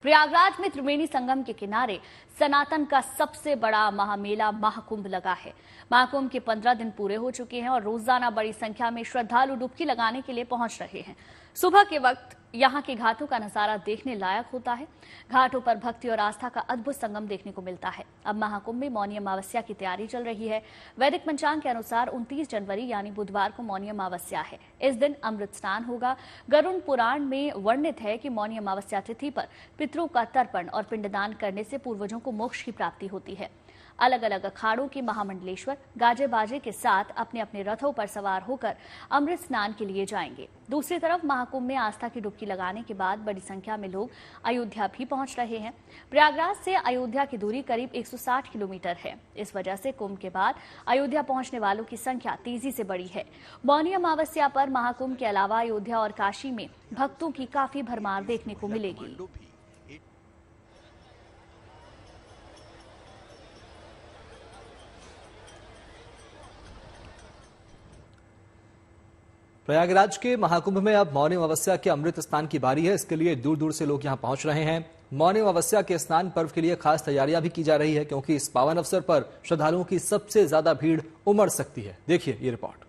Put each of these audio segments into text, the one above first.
प्रयागराज में त्रिवेणी संगम के किनारे सनातन का सबसे बड़ा महामेला महाकुंभ लगा है। महाकुंभ के 15 दिन पूरे हो चुके हैं और रोजाना बड़ी संख्या में श्रद्धालु डुबकी लगाने के लिए पहुंच रहे हैं। सुबह के वक्त यहां के घाटों का नजारा देखने लायक होता है। घाटों पर भक्ति और आस्था का अद्भुत संगम देखने को मिलता है। अब महाकुंभ में मौनी अमावस्या की तैयारी चल रही है। वैदिक पंचांग के अनुसार 29 जनवरी यानी बुधवार को मौनी अमावस्या है। इस दिन अमृत स्नान होगा। गरुड़ पुराण में वर्णित है कि मौनी अमावस्या तिथि पर पितरों का तर्पण और पिंडदान करने से पूर्वजों को मोक्ष की प्राप्ति होती है। अलग अलग अखाड़ों के महामंडलेश्वर गाजे बाजे के साथ अपने अपने रथों पर सवार होकर अमृत स्नान के लिए जाएंगे। दूसरी तरफ महाकुंभ में आस्था की डुबकी लगाने के बाद बड़ी संख्या में लोग अयोध्या भी पहुंच रहे हैं। प्रयागराज से अयोध्या की दूरी करीब 160 किलोमीटर है। इस वजह से कुंभ के बाद अयोध्या पहुंचने वालों की संख्या तेजी से बढ़ी है। मौनी अमावस्या पर महाकुंभ के अलावा अयोध्या और काशी में भक्तों की काफी भरमार देखने को मिलेगी। प्रयागराज के महाकुंभ में अब मौनी अमावस्या के अमृत स्नान की बारी है। इसके लिए दूर दूर से लोग यहां पहुंच रहे हैं। मौनी अमावस्या के स्नान पर्व के लिए खास तैयारियां भी की जा रही है, क्योंकि इस पावन अवसर पर श्रद्धालुओं की सबसे ज्यादा भीड़ उमड़ सकती है। देखिए ये रिपोर्ट।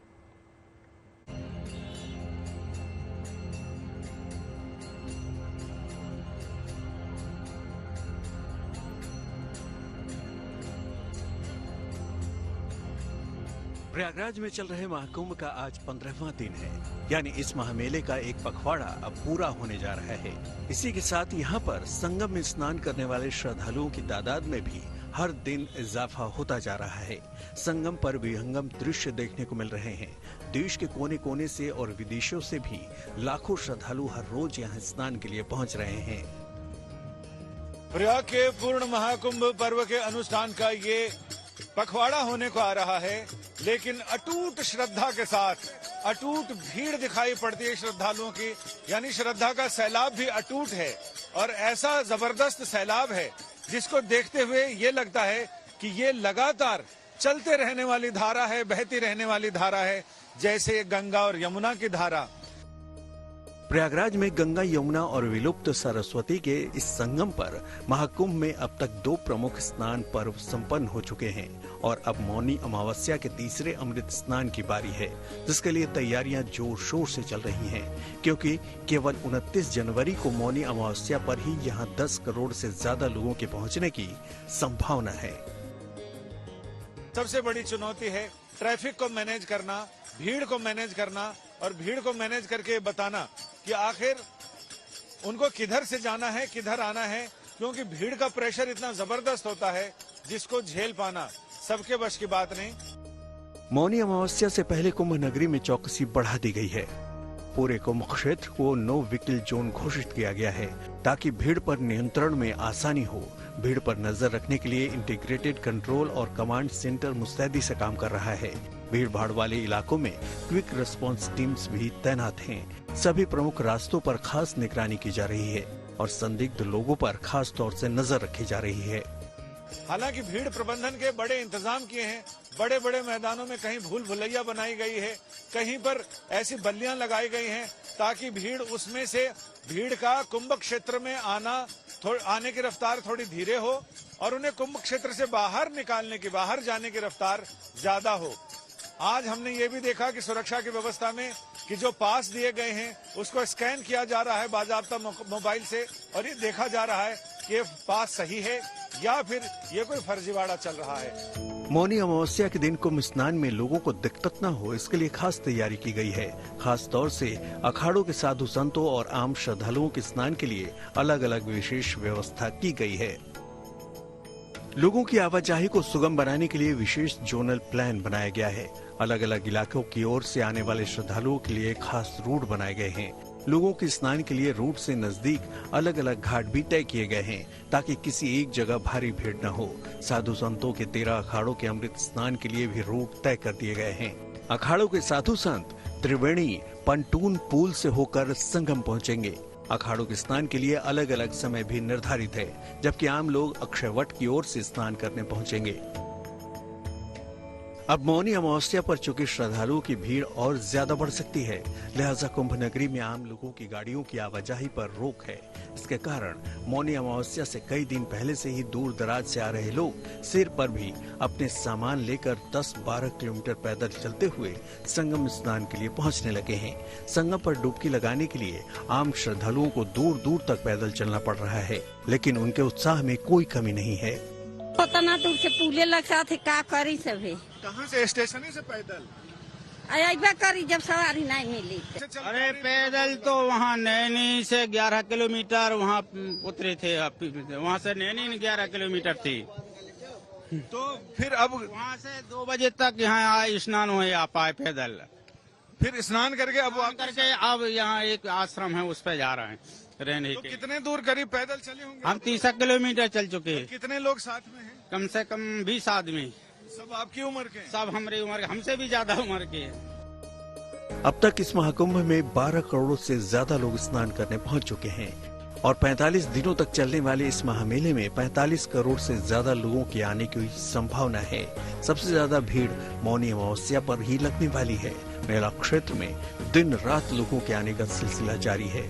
प्रयागराज में चल रहे महाकुंभ का आज 15वां दिन है, यानी इस महामेले का एक पखवाड़ा अब पूरा होने जा रहा है। इसी के साथ यहाँ पर संगम में स्नान करने वाले श्रद्धालुओं की तादाद में भी हर दिन इजाफा होता जा रहा है। संगम पर विहंगम दृश्य देखने को मिल रहे हैं। देश के कोने कोने से और विदेशों से भी लाखों श्रद्धालु हर रोज यहाँ स्नान के लिए पहुँच रहे हैं। प्रयाग के पूर्ण महाकुंभ पर्व के अनुष्ठान का ये पखवाड़ा होने को आ रहा है, लेकिन अटूट श्रद्धा के साथ अटूट भीड़ दिखाई पड़ती है श्रद्धालुओं की, यानी श्रद्धा का सैलाब भी अटूट है और ऐसा जबरदस्त सैलाब है जिसको देखते हुए ये लगता है कि ये लगातार चलते रहने वाली धारा है, बहती रहने वाली धारा है, जैसे गंगा और यमुना की धारा। प्रयागराज में गंगा, यमुना और विलुप्त सरस्वती के इस संगम पर महाकुंभ में अब तक 2 प्रमुख स्नान पर्व संपन्न हो चुके हैं और अब मौनी अमावस्या के तीसरे अमृत स्नान की बारी है, जिसके लिए तैयारियां जोर शोर से चल रही हैं, क्योंकि केवल 29 जनवरी को मौनी अमावस्या पर ही यहां 10 करोड़ से ज्यादा लोगों के पहुंचने की संभावना है। सबसे बड़ी चुनौती है ट्रैफिक को मैनेज करना, भीड़ को मैनेज करना और भीड़ को मैनेज करके बताना कि आखिर उनको किधर से जाना है, किधर आना है, क्योंकि भीड़ का प्रेशर इतना जबरदस्त होता है जिसको झेल पाना सबके बस की बात नहीं। मौनी अमावस्या से पहले कुंभ नगरी में चौकसी बढ़ा दी गई है। पूरे कुंभ क्षेत्र को नो व्हीकल जोन घोषित किया गया है, ताकि भीड़ पर नियंत्रण में आसानी हो। भीड़ पर नजर रखने के लिए इंटीग्रेटेड कंट्रोल और कमांड सेंटर मुस्तैदी से काम कर रहा है। भीड़ भाड़ वाले इलाकों में क्विक रिस्पांस टीम्स भी तैनात हैं। सभी प्रमुख रास्तों पर खास निगरानी की जा रही है और संदिग्ध लोगों पर खास तौर से नजर रखी जा रही है। हालांकि भीड़ प्रबंधन के बड़े इंतजाम किए हैं। बड़े बड़े मैदानों में कहीं भूल भुलैया बनाई गई है, कहीं पर ऐसी बल्लियां लगाई गई हैं ताकि भीड़ उसमें से भीड़ का कुंभ क्षेत्र में आने की रफ्तार थोड़ी धीरे हो और उन्हें कुंभ क्षेत्र से बाहर निकालने की, बाहर जाने की रफ्तार ज्यादा हो। आज हमने ये भी देखा कि सुरक्षा की व्यवस्था में कि जो पास दिए गए हैं उसको स्कैन किया जा रहा है बाजाबता मोबाइल से और ये देखा जा रहा है कि ये पास सही है या फिर ये कोई फर्जीवाड़ा चल रहा है। मौनी अमावस्या के दिन कुंभ स्नान में लोगों को दिक्कत न हो, इसके लिए खास तैयारी की गई है। खास तौर से अखाड़ों के साधु संतों और आम श्रद्धालुओं के स्नान के लिए अलग अलग विशेष व्यवस्था की गई है। लोगों की आवाजाही को सुगम बनाने के लिए विशेष जोनल प्लान बनाया गया है। अलग अलग इलाकों की ओर से आने वाले श्रद्धालुओं के लिए खास रूट बनाए गए हैं। लोगों के स्नान के लिए रूट से नजदीक अलग अलग घाट भी तय किए गए हैं, ताकि किसी एक जगह भारी भीड़ न हो। साधु संतों के 13 अखाड़ों के अमृत स्नान के लिए भी रूट तय कर दिए गए हैं। अखाड़ों के साधु संत त्रिवेणी पंटून पुल से होकर संगम पहुंचेंगे। अखाड़ों के स्नान के लिए अलग अलग समय भी निर्धारित है, जबकि आम लोग अक्षय वट की ओर से स्नान करने पहुंचेंगे। अब मौनी अमावस्या पर चूंकि श्रद्धालुओं की भीड़ और ज्यादा बढ़ सकती है, लिहाजा कुंभ नगरी में आम लोगों की गाड़ियों की आवाजाही पर रोक है। इसके कारण मौनी अमावस्या से कई दिन पहले से ही दूर दराज से आ रहे लोग सिर पर भी अपने सामान लेकर 10-12 किलोमीटर पैदल चलते हुए संगम स्नान के लिए पहुंचने लगे हैं। संगम पर डुबकी लगाने के लिए आम श्रद्धालुओं को दूर दूर तक पैदल चलना पड़ रहा है, लेकिन उनके उत्साह में कोई कमी नहीं है। पतना दूर से पूले लगता थे, का करी सभी। कहाँ से? स्टेशन से पैदल अबा करी जब सवारी नहीं मिली। अरे पैदल तो वहाँ नैनी से 11 किलोमीटर वहाँ उतरे थे, वहाँ से नैनी 11 किलोमीटर थी। तो फिर अब वहाँ से 2 बजे तक यहाँ आए, स्नान हुए, आ पाए पैदल। फिर स्नान करके अब अब यहाँ एक आश्रम है, उस पर जा रहे हैं रहने तो के। कितने दूर करीब पैदल चले होंगे? हम 30 किलोमीटर चल चुके हैं। कितने लोग साथ में हैं? कम से कम 20 आदमी। सब आपकी उम्र के? सब हमारी उम्र, हमसे भी ज्यादा उम्र के हैं। अब तक इस महाकुंभ में 12 करोड़ से ज्यादा लोग स्नान करने पहुंच चुके हैं और 45 दिनों तक चलने वाले इस महामेले में 45 करोड़ से ज्यादा लोगों के आने की संभावना है। सबसे ज्यादा भीड़ मौनी अमावस्या पर ही लगने वाली है। मेला क्षेत्र में दिन रात लोगों के आने का सिलसिला जारी है।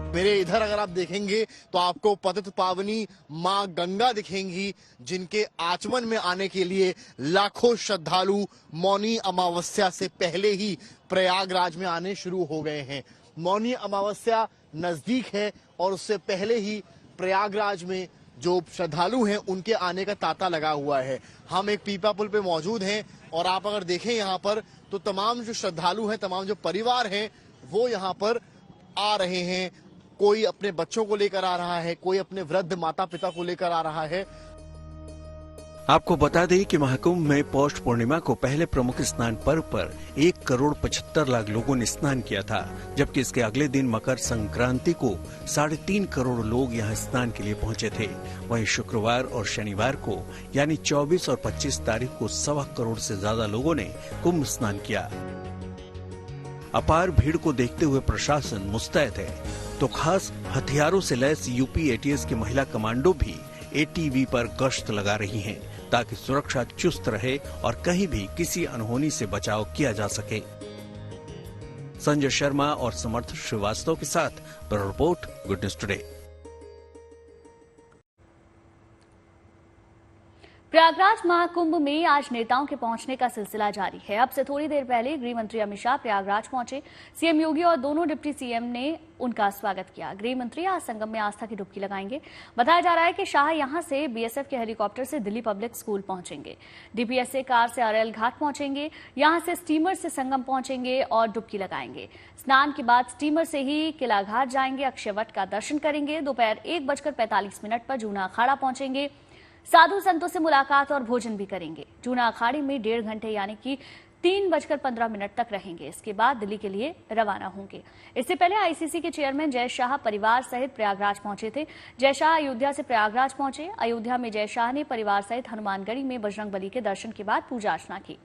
मेरे इधर अगर आप देखेंगे तो आपको पतित पावनी मां गंगा दिखेंगी, जिनके आचमन में आने के लिए लाखों श्रद्धालु मौनी अमावस्या से पहले ही प्रयागराज में आने शुरू हो गए हैं। मौनी अमावस्या नजदीक है और उससे पहले ही प्रयागराज में जो श्रद्धालु हैं उनके आने का तांता लगा हुआ है। हम एक पीपा पुल पे मौजूद हैं और आप अगर देखें यहाँ पर तो तमाम जो श्रद्धालु हैं, तमाम जो परिवार हैं, वो यहाँ पर आ रहे हैं। कोई अपने बच्चों को लेकर आ रहा है, कोई अपने वृद्ध माता पिता को लेकर आ रहा है। आपको बता दें कि महाकुंभ में पौष पूर्णिमा को पहले प्रमुख स्नान पर्व पर 1 करोड़ 75 लाख लोगों ने स्नान किया था, जबकि इसके अगले दिन मकर संक्रांति को 3.5 करोड़ लोग यहां स्नान के लिए पहुंचे थे। वहीं शुक्रवार और शनिवार को यानी 24 और 25 तारीख को 1.25 करोड़ से ज्यादा लोगों ने कुंभ स्नान किया। अपार भीड़ को देखते हुए प्रशासन मुस्तैद है, तो खास हथियारों से लैस यूपी एटीएस की महिला कमांडो भी एटीवी पर गश्त लगा रही हैं, ताकि सुरक्षा चुस्त रहे और कहीं भी किसी अनहोनी से बचाव किया जा सके। संजय शर्मा और समर्थ श्रीवास्तव के साथ bureau report, good news today. Prayagraj Mahakumbh में आज नेताओं के पहुंचने का सिलसिला जारी है। अब से थोड़ी देर पहले गृह मंत्री अमित शाह प्रयागराज पहुंचे। सीएम योगी और दोनों डिप्टी सीएम ने उनका स्वागत किया। गृह मंत्री आज संगम में आस्था की डुबकी लगाएंगे। बताया जा रहा है कि शाह यहां से बीएसएफ के हेलीकॉप्टर से दिल्ली पब्लिक स्कूल पहुंचेंगे। डीपीएसए कार से अरेल घाट पहुंचेंगे। यहां से स्टीमर से संगम पहुंचेंगे और डुबकी लगाएंगे। स्नान के बाद स्टीमर से ही किला घाट जाएंगे, अक्षयवट का दर्शन करेंगे। दोपहर 1:45 पर जूना अखाड़ा पहुंचेंगे। साधु संतों से मुलाकात और भोजन भी करेंगे। जूना अखाड़े में 1.5 घंटे यानी कि 3:15 तक रहेंगे। इसके बाद दिल्ली के लिए रवाना होंगे। इससे पहले आईसीसी के चेयरमैन जय शाह परिवार सहित प्रयागराज पहुंचे थे। जय शाह अयोध्या से प्रयागराज पहुंचे। अयोध्या में जय शाह ने परिवार सहित हनुमानगढ़ी में बजरंगबली के दर्शन के बाद पूजा अर्चना की।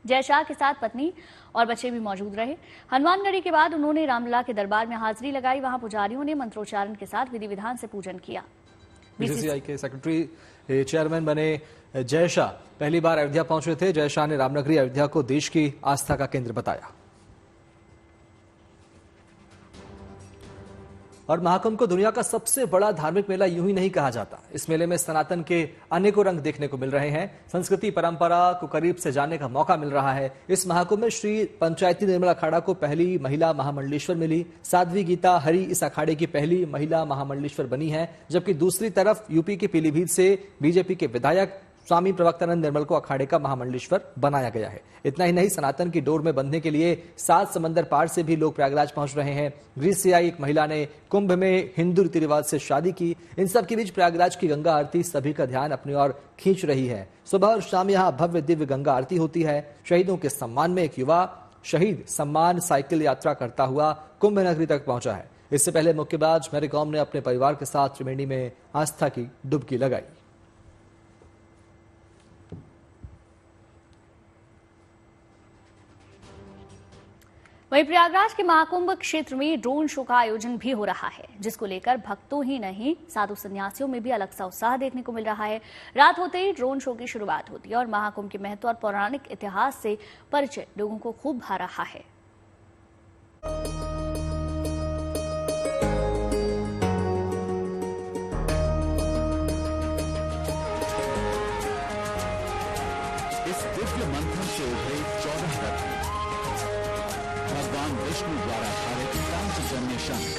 जय शाह के साथ पत्नी और बच्चे भी मौजूद रहे। हनुमानगढ़ी के बाद उन्होंने रामलला के दरबार में हाजिरी लगाई। वहां पुजारियों ने मंत्रोच्चारण के साथ विधि विधान से पूजन किया। बीसीसीआई के सेक्रेटरी चेयरमैन बने जय शाह पहली बार अयोध्या पहुंचे थे। जय शाह ने रामनगरी अयोध्या को देश की आस्था का केंद्र बताया। और महाकुंभ को दुनिया का सबसे बड़ा धार्मिक मेला यूं ही नहीं कहा जाता। इस मेले में सनातन के अनेकों रंग देखने को मिल रहे हैं। संस्कृति परंपरा को करीब से जानने का मौका मिल रहा है। इस महाकुंभ में श्री पंचायती निर्मल अखाड़ा को पहली महिला महामंडलेश्वर मिली। साध्वी गीता हरि इस अखाड़े की पहली महिला महामंडलेश्वर बनी है, जबकि दूसरी तरफ यूपी के पीलीभीत से बीजेपी के विधायक स्वामी प्रवक्तानंद निर्मल को अखाड़े का महामंडलेश्वर बनाया गया है। इतना ही नहीं, सनातन की डोर में बंधने के लिए 7 समंदर पार से भी लोग प्रयागराज पहुंच रहे हैं। ग्रीस से आई एक महिला ने कुंभ में हिंदू रीति रिवाज से शादी की। इन सब के बीच प्रयागराज की गंगा आरती सभी का ध्यान अपनी ओर खींच रही है। सुबह और शाम यहाँ भव्य दिव्य गंगा आरती होती है। शहीदों के सम्मान में एक युवा शहीद सम्मान साइकिल यात्रा करता हुआ कुंभ नगरी तक पहुंचा है। इससे पहले मुक्केबाज मैरी कॉम ने अपने परिवार के साथ त्रिवेणी में आस्था की डुबकी लगाई। वहीं प्रयागराज के महाकुंभ क्षेत्र में ड्रोन शो का आयोजन भी हो रहा है, जिसको लेकर भक्तों ही नहीं साधु संन्यासियों में भी अलग सा उत्साह देखने को मिल रहा है। रात होते ही ड्रोन शो की शुरुआत होती है और महाकुंभ के महत्व और पौराणिक इतिहास से परिचय लोगों को खूब भा रहा है। इस दिव्य मंथन से उभरे 14 रत्न, भगवान विष्णु द्वारा धारित पांचजन्य शंख,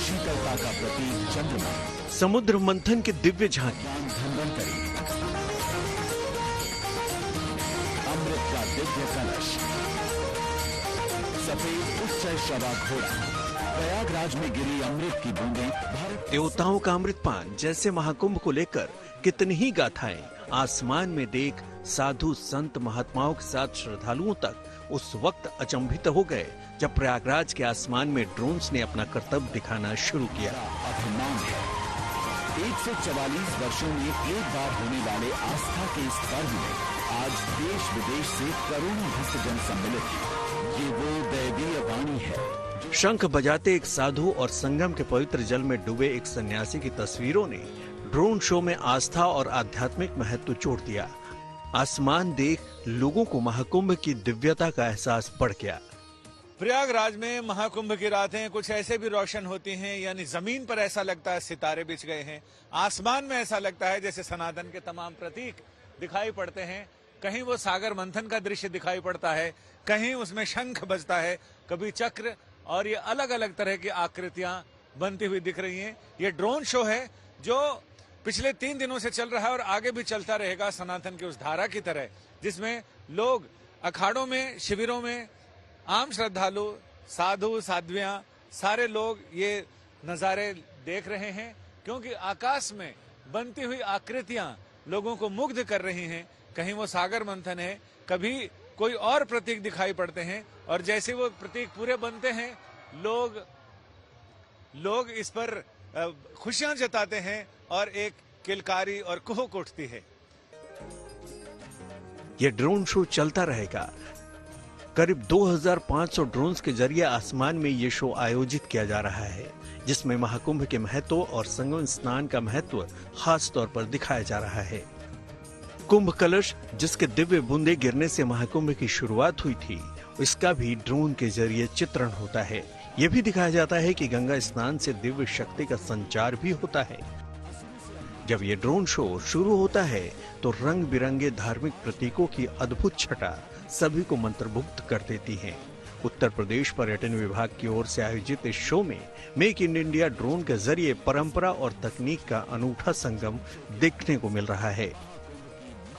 शीतलता का प्रतीक चंद्रमा, समुद्र मंथन की दिव्य झांकी, धन्वंतरी, अमृत का दिव्य कलश, सफेद उच्चय श्रवा घोड़ा, प्रयागराज में गिरी अमृत की बूंदें, भारत देवताओं का अमृतपान जैसे महाकुंभ को लेकर कितनी ही गाथाएं आसमान में देख साधु संत महात्माओं के साथ श्रद्धालुओं तक उस वक्त अचंभित हो गए जब प्रयागराज के आसमान में ड्रोन्स ने अपना कर्तव्य दिखाना शुरू किया। अभिमान है 144 वर्षों में एक बार होने वाले आस्था के इस पर्व में आज देश विदेश से करोड़ों भक्तजन सम्मिलित हैं। ये वो दैवीय वाणी है। शंख बजाते एक साधु और संगम के पवित्र जल में डूबे एक सन्यासी की तस्वीरों ने ड्रोन शो में आस्था और आध्यात्मिक महत्व जोड़ दिया। आसमान देख लोगों को महाकुंभ की दिव्यता का एहसास बढ़ गया। प्रयागराज में महाकुंभ की रातें कुछ ऐसे भी रोशन होती हैं, यानी जमीन पर ऐसा लगता है सितारे बिछ गए हैं, आसमान में ऐसा लगता है जैसे सनातन के तमाम प्रतीक दिखाई पड़ते हैं। कहीं वो सागर मंथन का दृश्य दिखाई पड़ता है, कहीं उसमें शंख बजता है, कभी चक्र, और ये अलग अलग तरह की आकृतियां बनती हुई दिख रही हैं। ये ड्रोन शो है जो पिछले 3 दिनों से चल रहा है और आगे भी चलता रहेगा, सनातन की उस धारा की तरह, जिसमें लोग अखाड़ों में, शिविरों में, आम श्रद्धालु, साधु साध्वियां, सारे लोग ये नजारे देख रहे हैं, क्योंकि आकाश में बनती हुई आकृतियां लोगों को मुग्ध कर रही हैं। कहीं वो सागर मंथन है, कभी कोई और प्रतीक दिखाई पड़ते हैं, और जैसे वो प्रतीक पूरे बनते हैं लोग इस पर खुशियां जताते हैं और एक किलकारी और कुहुक उठती है। ये ड्रोन शो चलता रहेगा। करीब 2500 ड्रोन्स के जरिए आसमान में ये शो आयोजित किया जा रहा है, जिसमें महाकुंभ के महत्व और संगम स्नान का महत्व खास तौर पर दिखाया जा रहा है। कुंभ कलश, जिसके दिव्य बूंदे गिरने से महाकुंभ की शुरुआत हुई थी, इसका भी ड्रोन के जरिए चित्रण होता है। ये भी दिखाया जाता है कि गंगा स्नान से दिव्य शक्ति का संचार भी होता है। जब ये ड्रोन शो शुरू होता है तो रंग बिरंगे धार्मिक प्रतीकों की अद्भुत छटा सभी को मंत्रमुग्ध कर देती है। उत्तर प्रदेश पर्यटन विभाग की ओर से आयोजित इस शो में मेक इन इंडिया ड्रोन के जरिए परंपरा और तकनीक का अनूठा संगम देखने को मिल रहा है।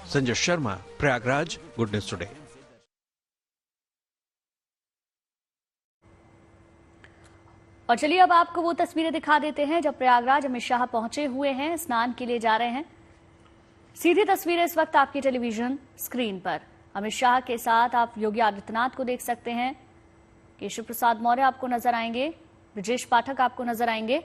Sanjay Sharma, Prayagraj, good news today. और चलिए अब आपको वो तस्वीरें दिखा देते हैं जब प्रयागराज अमित शाह पहुंचे हुए हैं, स्नान के लिए जा रहे हैं। सीधी तस्वीरें इस वक्त आपकी टेलीविजन स्क्रीन पर। अमित शाह के साथ आप योगी आदित्यनाथ को देख सकते हैं, केशव प्रसाद मौर्य आपको नजर आएंगे, ब्रजेश पाठक आपको नजर आएंगे।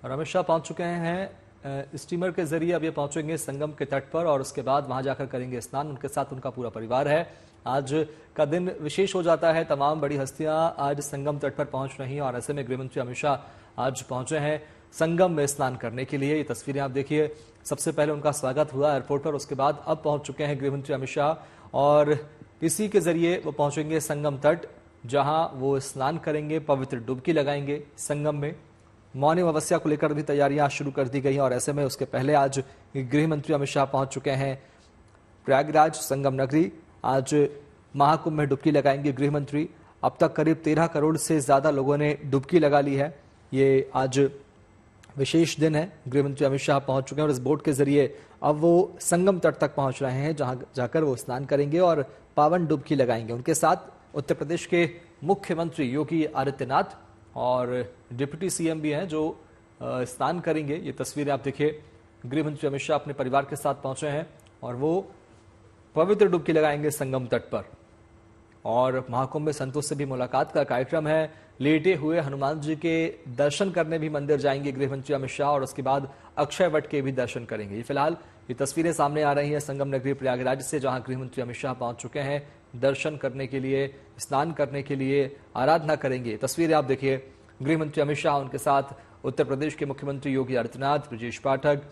और अमित शाह पहुंच चुके हैं स्टीमर के जरिए। अब ये पहुंचेंगे संगम के तट पर और उसके बाद वहां जाकर करेंगे स्नान। उनके साथ उनका पूरा परिवार है। आज का दिन विशेष हो जाता है। तमाम बड़ी हस्तियां आज संगम तट पर पहुंच रही हैं और ऐसे में गृहमंत्री अमित शाह आज पहुंचे हैं संगम में स्नान करने के लिए। ये तस्वीरें आप देखिए, सबसे पहले उनका स्वागत हुआ एयरपोर्ट पर, उसके बाद अब पहुंच चुके हैं गृहमंत्री अमित शाह और इसी के जरिए वो पहुंचेंगे संगम तट, जहां वो स्नान करेंगे, पवित्र डुबकी लगाएंगे संगम में। मौनी अमावस्या को लेकर भी तैयारियां शुरू कर दी गई हैं और ऐसे में उसके पहले आज गृहमंत्री अमित शाह पहुंच चुके हैं प्रयागराज संगम नगरी। आज महाकुंभ में डुबकी लगाएंगे गृहमंत्री। अब तक करीब 13 करोड़ से ज्यादा लोगों ने डुबकी लगा ली है। ये आज विशेष दिन है। गृहमंत्री अमित शाह पहुंच चुके हैं और इस बोट के जरिए अब वो संगम तट तक पहुंच रहे हैं, जहां जाकर वो स्नान करेंगे और पावन डुबकी लगाएंगे। उनके साथ उत्तर प्रदेश के मुख्यमंत्री योगी आदित्यनाथ और डिप्टी सीएम भी हैं जो स्नान करेंगे। ये तस्वीरें आप देखिए, गृहमंत्री अमित शाह अपने परिवार के साथ पहुंचे हैं और वो पवित्र डुबकी लगाएंगे संगम तट पर। और महाकुंभ में संतों से भी मुलाकात का कार्यक्रम है। लेटे हुए हनुमान जी के दर्शन करने भी मंदिर जाएंगे गृहमंत्री अमित शाह और उसके बाद अक्षय वट के भी दर्शन करेंगे। फिलहाल ये तस्वीरें सामने आ रही हैं संगम नगरी प्रयागराज से, जहां गृहमंत्री अमित शाह पहुंच चुके हैं दर्शन करने के लिए, स्नान करने के लिए, आराधना करेंगे। तस्वीरें आप देखिए, गृह मंत्री अमित शाह, उनके साथ उत्तर प्रदेश के मुख्यमंत्री योगी आदित्यनाथ, ब्रजेश पाठक,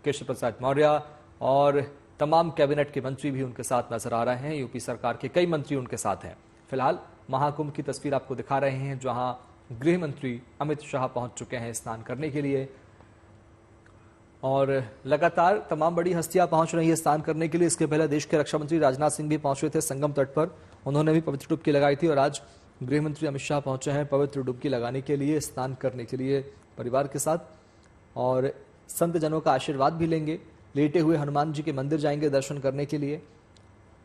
केशव प्रसाद मौर्य और तमाम कैबिनेट के मंत्री भी उनके साथ नजर आ रहे हैं। यूपी सरकार के कई मंत्री उनके साथ हैं। फिलहाल महाकुंभ की तस्वीर आपको दिखा रहे हैं, जहां गृह मंत्री अमित शाह पहुंच चुके हैं स्नान करने के लिए और लगातार तमाम बड़ी हस्तियां पहुंच रही है स्नान करने के लिए। इसके पहले देश के रक्षा मंत्री राजनाथ सिंह भी पहुंचे थे संगम तट पर, उन्होंने भी पवित्र डुबकी लगाई थी और आज गृह मंत्री अमित शाह पहुंचे हैं पवित्र डुबकी लगाने के लिए, स्नान करने के लिए परिवार के साथ और संत जनों का आशीर्वाद भी लेंगे। लेटे हुए हनुमान जी के मंदिर जाएंगे दर्शन करने के लिए।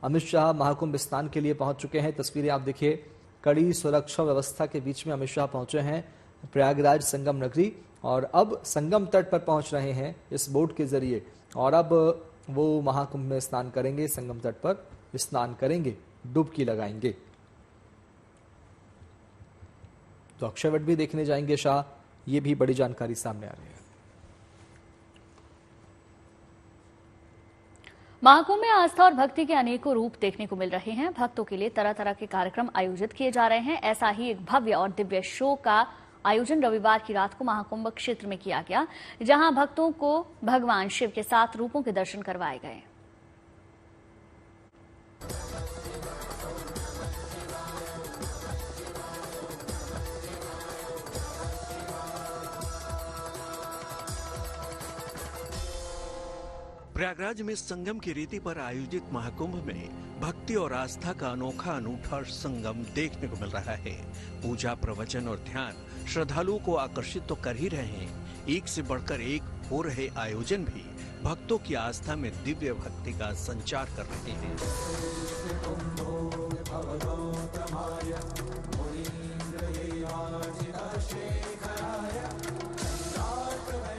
अमित शाह महाकुंभ स्नान के लिए पहुंच चुके हैं। तस्वीरें आप देखिए, कड़ी सुरक्षा व्यवस्था के बीच में अमित शाह पहुंचे हैं प्रयागराज संगम नगरी और अब संगम तट पर पहुंच रहे हैं इस बोट के जरिए और अब वो महाकुंभ में स्नान करेंगे, संगम तट पर स्नान करेंगे, डुबकी लगाएंगे। तो अक्षय वट भी देखने जाएंगे शाह, ये भी बड़ी जानकारी सामने आ रही है। महाकुंभ में आस्था और भक्ति के अनेकों रूप देखने को मिल रहे हैं। भक्तों के लिए तरह तरह के कार्यक्रम आयोजित किए जा रहे हैं। ऐसा ही एक भव्य और दिव्य शो का आयोजन रविवार की रात को महाकुंभ क्षेत्र में किया गया, जहां भक्तों को भगवान शिव के 7 रूपों के दर्शन करवाए गए। प्रयागराज में संगम की रीति पर आयोजित महाकुंभ में भक्ति और आस्था का अनूठा संगम देखने को मिल रहा है। पूजा, प्रवचन और ध्यान श्रद्धालुओं को आकर्षित तो कर ही रहे हैं, एक से बढ़कर एक हो रहे आयोजन भी भक्तों की आस्था में दिव्य भक्ति का संचार कर रहे हैं।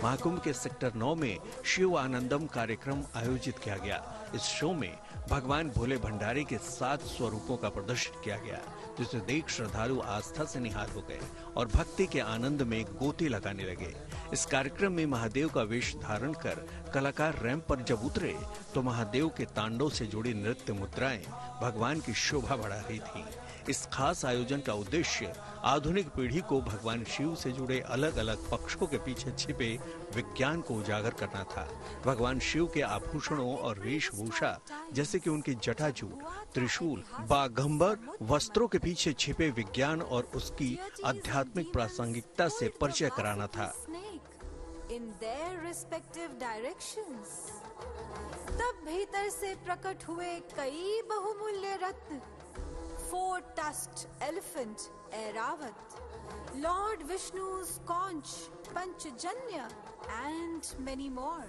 महाकुंभ के सेक्टर 9 में शिव आनंदम कार्यक्रम आयोजित किया गया। इस शो में भगवान भोले भंडारी के 7 स्वरूपों का प्रदर्शन किया गया, जिसे देख श्रद्धालु आस्था से निहाल हो गए और भक्ति के आनंद में गोते लगाने लगे। इस कार्यक्रम में महादेव का वेश धारण कर कलाकार रैंप पर जब उतरे तो महादेव के तांडव से जुड़ी नृत्य मुद्राएं भगवान की शोभा बढ़ा रही थी। इस खास आयोजन का उद्देश्य आधुनिक पीढ़ी को भगवान शिव से जुड़े अलग अलग पक्षों के पीछे छिपे विज्ञान को उजागर करना था। भगवान शिव के आभूषणों और वेशभूषा जैसे कि उनकी जटाजूट, त्रिशूल, बाघंबर वस्त्रों के पीछे छिपे विज्ञान और उसकी आध्यात्मिक प्रासंगिकता से परिचय कराना था। तब भीतर से प्रकट हुए कई बहुमूल्य रत्न, 4 tusked elephant Airavata, Lord Vishnu's conch Panchajanya and many more.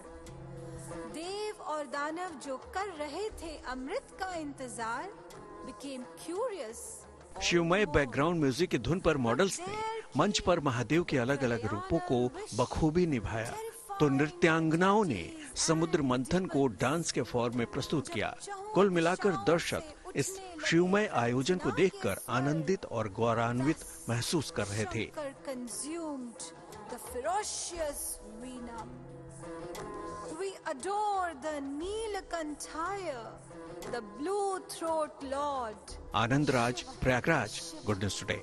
देव और दानव जो कर रहे थे अमृत का इंतजार became curious. शिवमय बैकग्राउंड म्यूजिक की धुन पर मॉडल्स ने मंच पर महादेव के अलग अलग रूपों को बखूबी निभाया, तो नृत्यांगनाओं ने समुद्र मंथन को डांस के फॉर्म में प्रस्तुत किया। कुल मिलाकर दर्शक इस शिवमय आयोजन को देखकर आनंदित और गौरवान्वित महसूस कर रहे थे। Anand Raj, Prayagraj, good news today.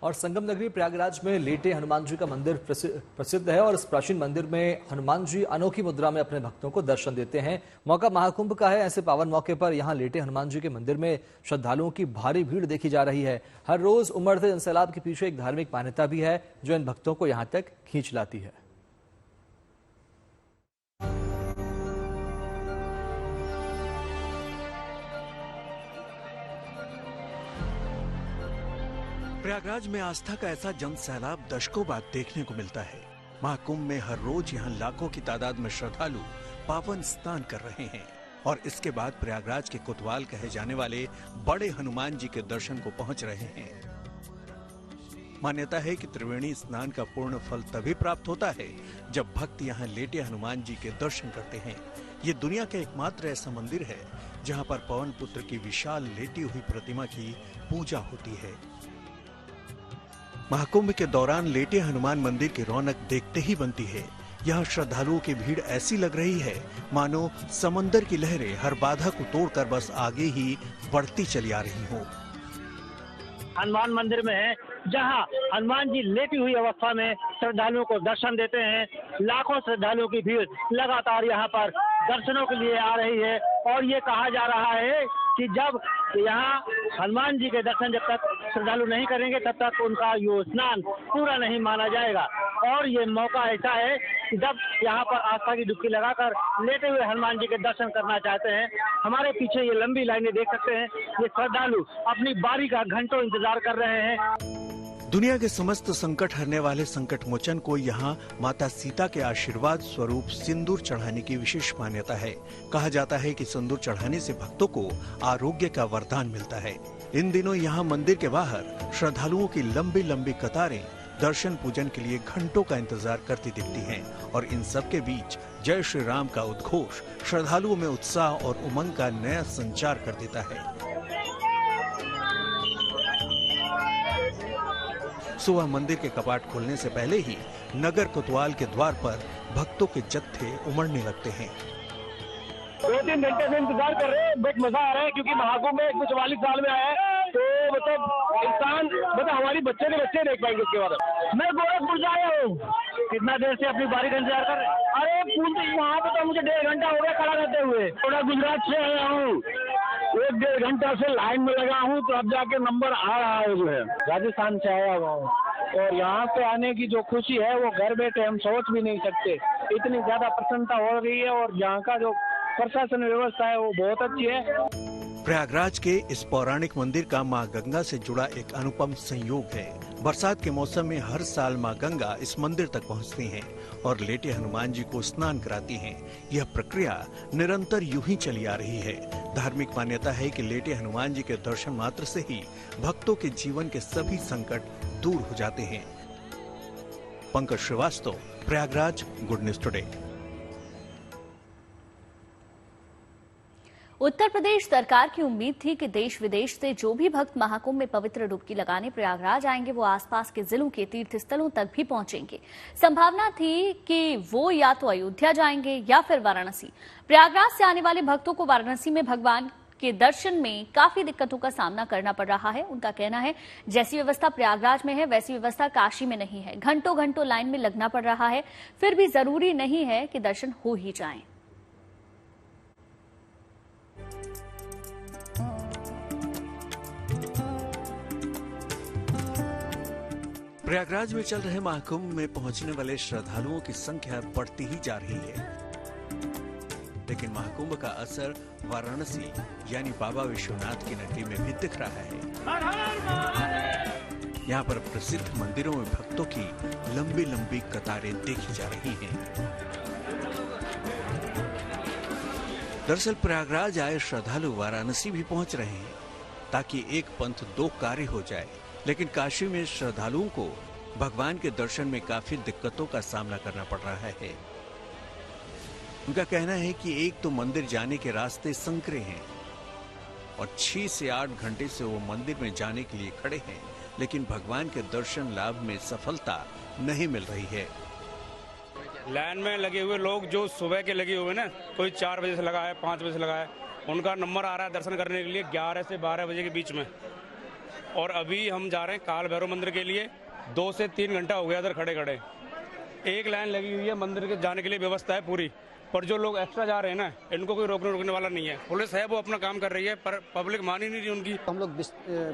और संगम नगरी प्रयागराज में लेटे हनुमान जी का मंदिर प्रसिद्ध है और इस प्राचीन मंदिर में हनुमान जी अनोखी मुद्रा में अपने भक्तों को दर्शन देते हैं। मौका महाकुंभ का है, ऐसे पावन मौके पर यहां लेटे हनुमान जी के मंदिर में श्रद्धालुओं की भारी भीड़ देखी जा रही है। हर रोज उमड़ते जनसैलाब के पीछे एक धार्मिक मान्यता भी है जो इन भक्तों को यहां तक खींच लाती है। प्रयागराज में आस्था का ऐसा जन सैलाब दशकों बाद देखने को मिलता है। महाकुंभ में हर रोज यहाँ लाखों की तादाद में श्रद्धालु पावन स्नान कर रहे हैं और इसके बाद प्रयागराज के कोतवाल कहे जाने वाले बड़े हनुमान जी के दर्शन को पहुंच रहे हैं। मान्यता है कि त्रिवेणी स्नान का पूर्ण फल तभी प्राप्त होता है जब भक्त यहाँ लेटे हनुमान जी के दर्शन करते हैं। ये दुनिया का एकमात्र ऐसा मंदिर है जहाँ पर पवन पुत्र की विशाल लेटी हुई प्रतिमा की पूजा होती है। महाकुंभ के दौरान लेटे हनुमान मंदिर की रौनक देखते ही बनती है। यहाँ श्रद्धालुओं की भीड़ ऐसी लग रही है मानो समंदर की लहरें हर बाधा को तोड़कर बस आगे ही बढ़ती चली आ रही हो। हनुमान मंदिर में है, जहां हनुमान जी लेटी हुई अवस्था में श्रद्धालुओं को दर्शन देते हैं। लाखों श्रद्धालुओं की भीड़ लगातार यहां पर दर्शनों के लिए आ रही है और ये कहा जा रहा है कि जब यहाँ हनुमान जी के दर्शन जब तक श्रद्धालु नहीं करेंगे तब तक उनका ये स्नान पूरा नहीं माना जाएगा। और ये मौका ऐसा है कि जब यहाँ पर आस्था की डुबकी लगाकर लेटे हुए हनुमान जी के दर्शन करना चाहते हैं। हमारे पीछे ये लंबी लाइनें देख सकते हैं, ये श्रद्धालु अपनी बारी का घंटों इंतजार कर रहे हैं। दुनिया के समस्त संकट हरने वाले संकट मोचन को यहाँ माता सीता के आशीर्वाद स्वरूप सिंदूर चढ़ाने की विशेष मान्यता है। कहा जाता है कि सिंदूर चढ़ाने से भक्तों को आरोग्य का वरदान मिलता है। इन दिनों यहाँ मंदिर के बाहर श्रद्धालुओं की लंबी लंबी कतारें दर्शन पूजन के लिए घंटों का इंतजार करती दिखती हैं और इन सब के बीच जय श्री राम का उद्घोष श्रद्धालुओं में उत्साह और उमंग का नया संचार कर देता है। सुबह मंदिर के कपाट खोलने से पहले ही नगर कोतवाल के द्वार पर भक्तों के जत्थे उमड़ने लगते हैं। 2-3 घंटे से इंतजार कर रहे हैं, बट मजा आ रहा है क्योंकि महाकुंभ में 144 साल में आया है तो इंसान हमारी बच्चे के बच्चे देख पाएंगे इसके बाद। मैं गोरखपुर से आया हूँ। कितना देर से अपनी बारी का इंतजार कर रहे हैं? अरे पुल वहाँ पे तो मुझे 1.5 घंटा हो गया खड़ा रहते हुए। थोड़ा गुजरात से आया हूँ, 1-1.5 घंटा से लाइन में लगा हूँ तो अब जाके नंबर आ रहा है। जो है राजस्थान से आया हुआ हूँ और यहाँ पे आने की जो खुशी है वो घर बैठे हम सोच भी नहीं सकते। इतनी ज्यादा प्रसन्नता हो रही है और यहाँ का जो प्रशासन व्यवस्था है वो बहुत अच्छी है। प्रयागराज के इस पौराणिक मंदिर का मां गंगा से जुड़ा एक अनुपम संयोग है। बरसात के मौसम में हर साल मां गंगा इस मंदिर तक पहुंचती हैं और लेटे हनुमान जी को स्नान कराती हैं। यह प्रक्रिया निरंतर यूं ही चली आ रही है। धार्मिक मान्यता है कि लेटे हनुमान जी के दर्शन मात्र से ही भक्तों के जीवन के सभी संकट दूर हो जाते हैं। Pankaj Srivastava, Prayagraj, good news today. Uttar Pradesh सरकार की उम्मीद थी कि देश विदेश से जो भी भक्त महाकुंभ में पवित्र डुबकी लगाने प्रयागराज आएंगे वो आसपास के जिलों के तीर्थ स्थलों तक भी पहुंचेंगे। संभावना थी कि वो या तो अयोध्या जाएंगे या फिर वाराणसी। प्रयागराज से आने वाले भक्तों को वाराणसी में भगवान के दर्शन में काफी दिक्कतों का सामना करना पड़ रहा है। उनका कहना है जैसी व्यवस्था प्रयागराज में है वैसी व्यवस्था काशी में नहीं है। घंटों घंटों लाइन में लगना पड़ रहा है, फिर भी जरूरी नहीं है कि दर्शन हो ही जाएं। प्रयागराज में चल रहे महाकुंभ में पहुंचने वाले श्रद्धालुओं की संख्या बढ़ती ही जा रही है, लेकिन महाकुंभ का असर वाराणसी यानी बाबा विश्वनाथ की नगरी में भी दिख रहा है। यहाँ पर प्रसिद्ध मंदिरों में भक्तों की लंबी लंबी कतारें देखी जा रही हैं। दरअसल प्रयागराज आए श्रद्धालु वाराणसी भी पहुंच रहे हैं ताकि एक पंथ दो कार्य हो जाए, लेकिन काशी में श्रद्धालुओं को भगवान के दर्शन में काफी दिक्कतों का सामना करना पड़ रहा है। उनका कहना है कि एक तो मंदिर जाने के रास्ते संकरे हैं और 6 से 8 घंटे से वो मंदिर में जाने के लिए खड़े हैं, लेकिन भगवान के दर्शन लाभ में सफलता नहीं मिल रही है। लाइन में लगे हुए लोग जो सुबह के लगे हुए ना, कोई 4 बजे से लगा है, 5 बजे से लगा है, उनका नंबर आ रहा है दर्शन करने के लिए 11 से 12 बजे के बीच में। और अभी हम जा रहे हैं काल भैरव मंदिर के लिए, 2 से 3 घंटा हो गया इधर खड़े खड़े। एक लाइन लगी हुई है, मंदिर के जाने के लिए व्यवस्था है पूरी, पर जो लोग एक्स्ट्रा जा रहे हैं ना, इनको कोई रोकने वाला नहीं है। पुलिस है वो अपना काम कर रही है, पर पब्लिक मान ही नहीं रही उनकी। हम लोग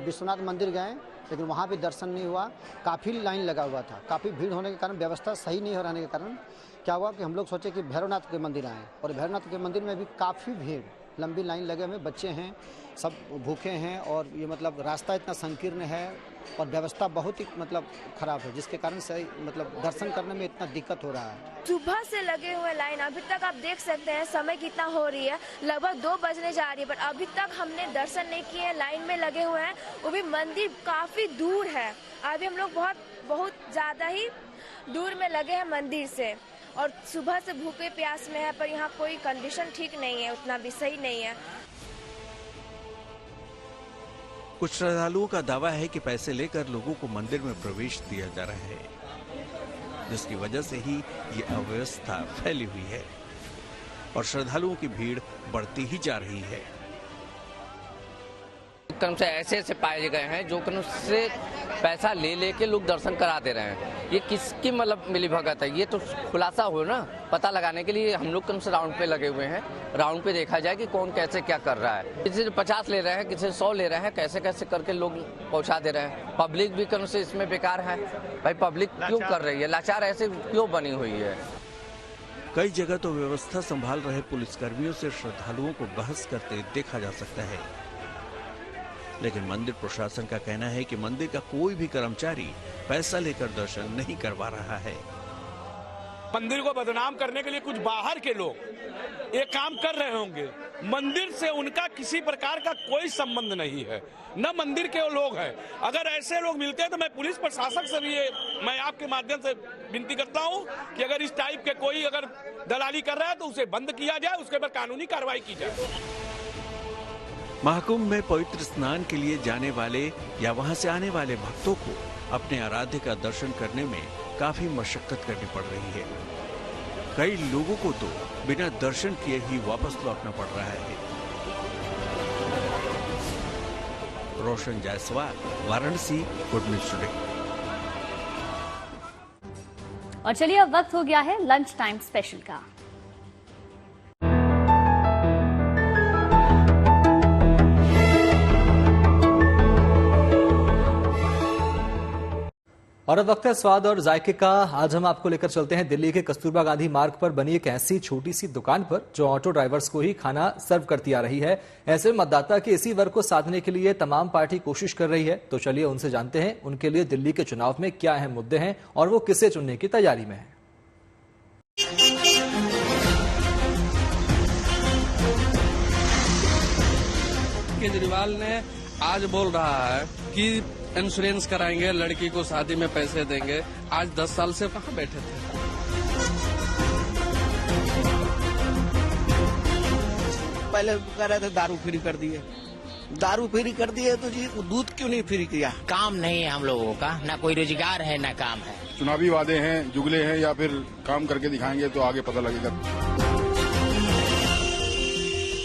विश्वनाथ मंदिर गए, लेकिन वहाँ भी दर्शन नहीं हुआ। काफ़ी लाइन लगा हुआ था, काफ़ी भीड़ होने के कारण, व्यवस्था सही नहीं हो रहने के कारण क्या हुआ कि हम लोग सोचे कि भैरवनाथ के मंदिर आए, और भैरवनाथ के मंदिर में भी काफ़ी भीड़, लंबी लाइन लगे हुए, बच्चे हैं, सब भूखे हैं, और ये मतलब रास्ता इतना संकीर्ण है और व्यवस्था बहुत ही मतलब खराब है, जिसके कारण सही मतलब दर्शन करने में इतना दिक्कत हो रहा है। सुबह से लगे हुए लाइन, अभी तक आप देख सकते हैं समय कितना हो रही है, लगभग 2 बजने जा रही है, पर अभी तक हमने दर्शन नहीं किए। लाइन में लगे हुए हैं, वो भी मंदिर काफी दूर है। अभी हम लोग बहुत ज्यादा ही दूर में लगे हैं मंदिर से, और सुबह से भूखे प्यास में है, पर यहाँ कोई कंडीशन ठीक नहीं है, उतना भी सही नहीं है। कुछ श्रद्धालुओं का दावा है कि पैसे लेकर लोगों को मंदिर में प्रवेश दिया जा रहा है। जिसकी वजह से ही ये अव्यवस्था फैली हुई है और श्रद्धालुओं की भीड़ बढ़ती ही जा रही है। क्रम से ऐसे पाए गए हैं जो क्रम से पैसा ले लेके लोग दर्शन करा दे रहे हैं। ये किसकी मतलब मिली भगत है, ये तो खुलासा हो ना, पता लगाने के लिए हम लोग क्रम से राउंड पे लगे हुए हैं। राउंड पे देखा जाए कि कौन कैसे क्या कर रहा है। किसी से 50 ले रहे हैं, किसी से 100 ले रहे हैं, कैसे कैसे करके लोग पहुंचा दे रहे हैं। पब्लिक भी क्रम से इसमें बेकार है। भाई पब्लिक क्यों कर रही है, लाचार ऐसे क्यों बनी हुई है। कई जगह तो व्यवस्था संभाल रहे पुलिसकर्मियों से श्रद्धालुओं को बहस करते देखा जा सकता है, लेकिन मंदिर प्रशासन का कहना है कि मंदिर का कोई भी कर्मचारी पैसा लेकर दर्शन नहीं करवा रहा है। मंदिर को बदनाम करने के लिए कुछ बाहर के लोग ये काम कर रहे होंगे। मंदिर से उनका किसी प्रकार का कोई संबंध नहीं है, न मंदिर के लोग हैं। अगर ऐसे लोग मिलते हैं तो मैं पुलिस प्रशासक से भी मैं आपके माध्यम से विनती करता हूं कि अगर इस टाइप के कोई अगर दलाली कर रहा है तो उसे बंद किया जाए, उसके ऊपर कानूनी कार्रवाई की जाए। महाकुंभ में पवित्र स्नान के लिए जाने वाले या वहां से आने वाले भक्तों को अपने आराध्य का दर्शन करने में काफी मशक्कत करनी पड़ रही है। कई लोगों को तो बिना दर्शन किए ही वापस लौटना पड़ रहा है। Roshan Jaiswal, Varanasi, good news today. और चलिए अब वक्त हो गया है लंच टाइम स्पेशल का। और अब वक्त है स्वाद और जायके का। आज हम आपको लेकर चलते हैं दिल्ली के कस्तूरबा गांधी मार्ग पर बनी एक ऐसी छोटी सी दुकान पर जो ऑटो ड्राइवर्स को ही खाना सर्व करती आ रही है। ऐसे मतदाता के इसी वर्ग को साधने के लिए तमाम पार्टी कोशिश कर रही है। तो चलिए उनसे जानते हैं उनके लिए दिल्ली के चुनाव में क्या अहम मुद्दे हैं और वो किसे चुनने की तैयारी में है। केजरीवाल ने आज बोल रहा है कि इंश्योरेंस कराएंगे, लड़की को शादी में पैसे देंगे। आज 10 साल से कहाँ बैठे थे। पहले कह रहे थे दारू फ्री कर दिए, दारू फ्री कर दिए तो जी दूध क्यों नहीं फ्री किया। काम नहीं है हम लोगों का, ना कोई रोजगार है ना काम है। चुनावी वादे हैं, जुगले हैं या फिर काम करके दिखाएंगे तो आगे पता लगेगा।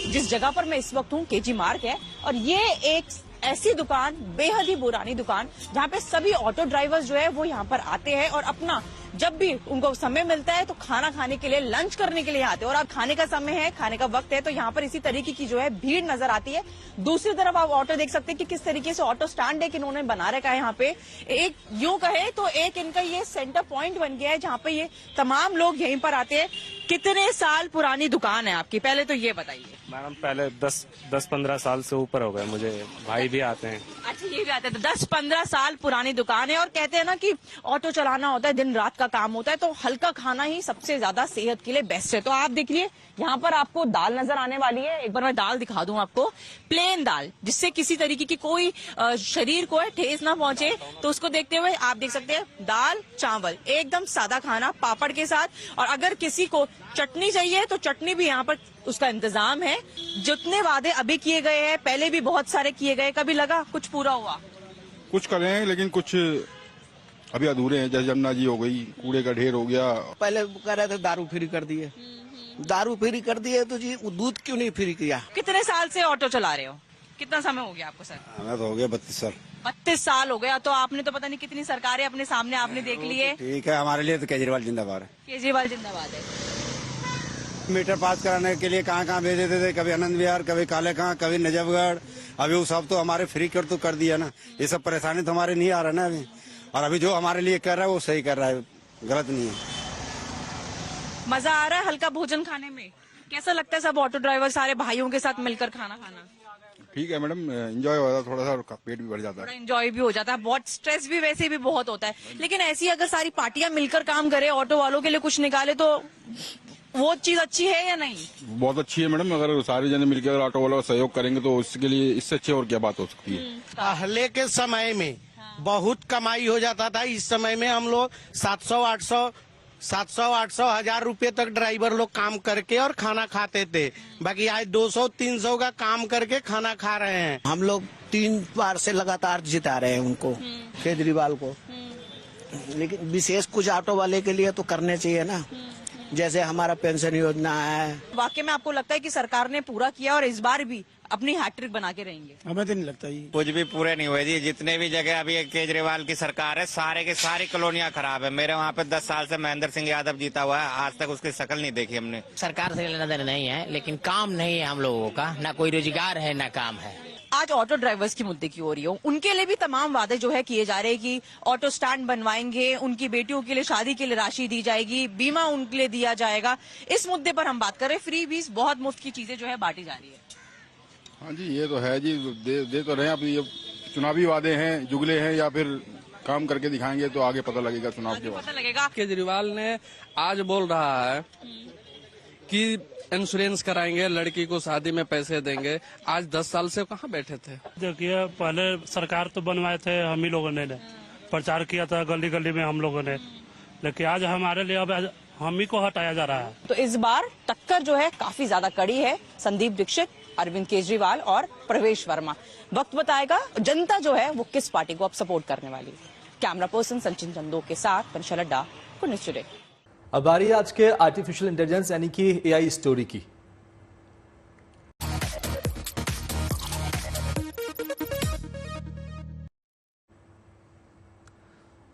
जिस जगह पर मैं इस वक्त हूँ केजी मार्ग है और ये एक ऐसी दुकान, बेहद ही पुरानी दुकान, जहाँ पे सभी ऑटो ड्राइवर्स जो है वो यहाँ पर आते हैं और अपना जब भी उनको समय मिलता है तो खाना खाने के लिए, लंच करने के लिए आते हैं। और अब खाने का समय है, खाने का वक्त है, तो यहाँ पर इसी तरीके की जो है भीड़ नजर आती है। दूसरी तरफ आप ऑटो देख सकते हैं कि किस तरीके से ऑटो स्टैंड है कि इन्होंने बना रखा है। यहाँ पे एक यूं कहे तो एक इनका ये सेंटर पॉइंट बन गया है जहाँ पे ये तमाम लोग यहीं पर आते हैं। कितने साल पुरानी दुकान है आपकी, पहले तो ये बताइए। मैडम पहले 10-15 साल से ऊपर हो गए, मुझे भाई भी आते हैं। अच्छा, ये भी आते हैं। तो 10-15 साल पुरानी दुकान है और कहते हैं ना कि ऑटो चलाना होता है, दिन रात का काम होता है, तो हल्का खाना ही सबसे ज्यादा सेहत के लिए बेस्ट है। तो आप देखिए यहाँ पर आपको दाल नजर आने वाली है। एक बार मैं दाल दिखा दूं आपको, प्लेन दाल, जिससे किसी तरीके की कोई शरीर को ठेस ना पहुंचे। तो उसको देखते हुए आप देख सकते हैं दाल चावल, एकदम सादा खाना पापड़ के साथ। और अगर किसी को चटनी चाहिए तो चटनी भी यहाँ पर उसका इंतजाम है। जितने वादे अभी किए गए हैं, पहले भी बहुत सारे किए गए, कभी लगा कुछ पूरा हुआ? कुछ कर रहे हैं लेकिन कुछ अभी अधूरे हैं। जैसे जमुना जी हो गई, कूड़े का ढेर हो गया। पहले कह रहे थे दारू फ्री कर दिए, दारू फ्री कर दिए तो जी दूध क्यों नहीं फ्री किया। कितने साल से ऑटो चला रहे हो, कितना समय हो गया आपको सर? हमें तो हो गया 32 साल। 32 साल हो गया। तो आपने तो पता नहीं कितनी सरकारें अपने सामने आपने देख ली है। ठीक है, हमारे लिए तो केजरीवाल जिंदाबाद है। केजरीवाल जिंदाबाद है। मीटर पास कराने के लिए कहाँ कहाँ भेज देते थे, कभी आनंद विहार, कभी कालेखां, कभी नजफगढ़। अभी वो सब तो हमारे फ्री कर दिया ना। ये सब परेशानी तो हमारे नहीं आ रहा ना अभी। और अभी जो हमारे लिए कर रहा है वो सही कर रहा है, गलत नहीं है। मजा आ रहा है हल्का भोजन खाने में? कैसा लगता है सब ऑटो ड्राइवर सारे भाइयों के साथ मिलकर खाना खाना? ठीक है मैडम, एंजॉय हो जाता है थोड़ा सा, और पेट भी भर जाता है। एंजॉय भी हो जाता है, बहुत स्ट्रेस भी वैसे भी बहुत होता है। लेकिन ऐसी अगर सारी पार्टियां मिलकर काम करे, ऑटो वालों के लिए कुछ निकाले, तो वो चीज अच्छी है या नहीं? बहुत अच्छी है मैडम। अगर सारे जने मिलकर अगर ऑटो वालों का सहयोग करेंगे तो उसके लिए इससे अच्छी और क्या बात हो सकती है। पहले के समय में बहुत कमाई हो जाता था। इस समय में हम लोग 700-800 1000 रुपए तक ड्राइवर लोग काम करके और खाना खाते थे। बाकी आज 200-300 का काम करके खाना खा रहे हैं। हम लोग 3 बार से लगातार जिता रहे हैं उनको, केजरीवाल को। लेकिन विशेष कुछ ऑटो वाले के लिए तो करने चाहिए ना, जैसे हमारा पेंशन योजना है। वाकई में आपको लगता है कि सरकार ने पूरा किया और इस बार भी अपनी हैट्रिक बना के रहेंगे? हमें तो नहीं लगता ये कुछ भी पूरे नहीं हुए जी। जितने भी जगह अभी केजरीवाल की सरकार है, सारे के सारी कॉलोनियां खराब है। मेरे वहाँ पे 10 साल से महेंद्र सिंह यादव जीता हुआ है, आज तक उसकी शक्ल नहीं देखी हमने। सरकार से लेना देना नहीं है, लेकिन काम नहीं है हम लोगों का, ना कोई रोजगार है ना काम है। आज ऑटो ड्राइवर्स की मुद्दे की हो रही हो, उनके लिए भी तमाम वादे जो है किए जा रहे हैं कि ऑटो स्टैंड बनवाएंगे, उनकी बेटियों के लिए शादी के लिए राशि दी जाएगी, बीमा उनके लिए दिया जाएगा। इस मुद्दे पर हम बात करें, फ्री बीस बहुत मुफ्त की चीजें जो है बांटी जा रही है। हाँ जी, ये तो है जी, दे तो रहे हैं। अब ये चुनावी वादे हैं, जुगले हैं, या फिर काम करके दिखाएंगे तो आगे पता लगेगा चुनाव के बाद पता लगेगा। केजरीवाल ने आज बोल रहा है कि इंश्योरेंस कराएंगे, लड़की को शादी में पैसे देंगे। आज 10 साल से कहाँ बैठे थे? देखिए, पहले सरकार तो बनवाए थे हम ही लोगों ने प्रचार किया था गली गली में हम लोगों ने, लेकिन आज हमारे लिए अब हम ही को हटाया जा रहा है। तो इस बार टक्कर जो है काफी ज्यादा कड़ी है। संदीप दीक्षित, अरविंद केजरीवाल और प्रवेश वर्मा। वक्त बताएगा जनता जो है वो किस पार्टी को अब सपोर्ट करने वाली है। कैमरा पर्सन सचिन चंदो के साथ पंशा लड्डा को न्यूज़ टुडे। अब बारी आज के आर्टिफिशियल इंटेलिजेंस यानी कि एआई स्टोरी की।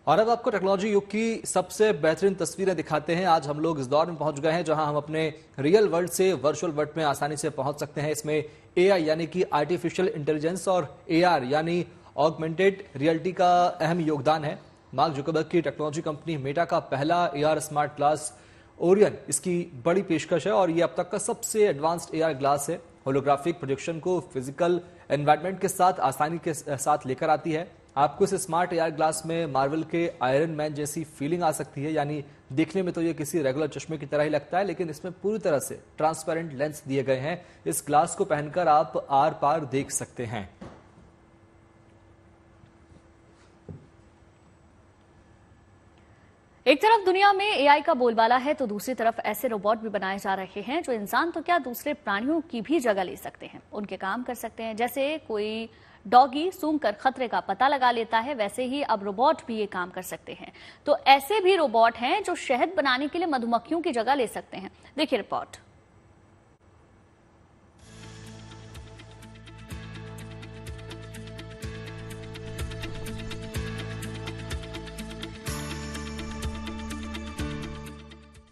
और अब आपको टेक्नोलॉजी युग की सबसे बेहतरीन तस्वीरें दिखाते हैं। आज हम लोग इस दौर में पहुंच गए हैं जहां हम अपने रियल वर्ल्ड से वर्चुअल वर्ल्ड में आसानी से पहुंच सकते हैं। इसमें एआई यानी कि आर्टिफिशियल इंटेलिजेंस और एआर यानी ऑगमेंटेड रियलिटी का अहम योगदान है। मार्क जुकरबर्ग की टेक्नोलॉजी कंपनी मेटा का पहला एआर स्मार्ट ग्लास ओरियन इसकी बड़ी पेशकश है और ये अब तक का सबसे एडवांस्ड एआर ग्लास है। होलोग्राफिक प्रोजेक्शन को फिजिकल एनवायरनमेंट के साथ आसानी के साथ लेकर आती है। आपको इस स्मार्ट एआर ग्लास में मार्वल के आयरन मैन जैसी फीलिंग आ सकती है, यानी देखने में तो ये किसी रेगुलर चश्मे की तरह ही लगता है, लेकिन इसमें पूरी तरह से ट्रांसपेरेंट लेंस दिए गए हैं। इस ग्लास को पहनकर आप आर पार देख सकते हैं। एक तरफ दुनिया में एआई का बोलबाला है तो दूसरी तरफ ऐसे रोबोट भी बनाए जा रहे हैं जो इंसान तो क्या दूसरे प्राणियों की भी जगह ले सकते हैं, उनके काम कर सकते हैं। जैसे कोई डॉगी सूंघकर खतरे का पता लगा लेता है, वैसे ही अब रोबोट भी ये काम कर सकते हैं। तो ऐसे भी रोबोट हैं जो शहद बनाने के लिए मधुमक्खियों की जगह ले सकते हैं। देखिए रिपोर्ट।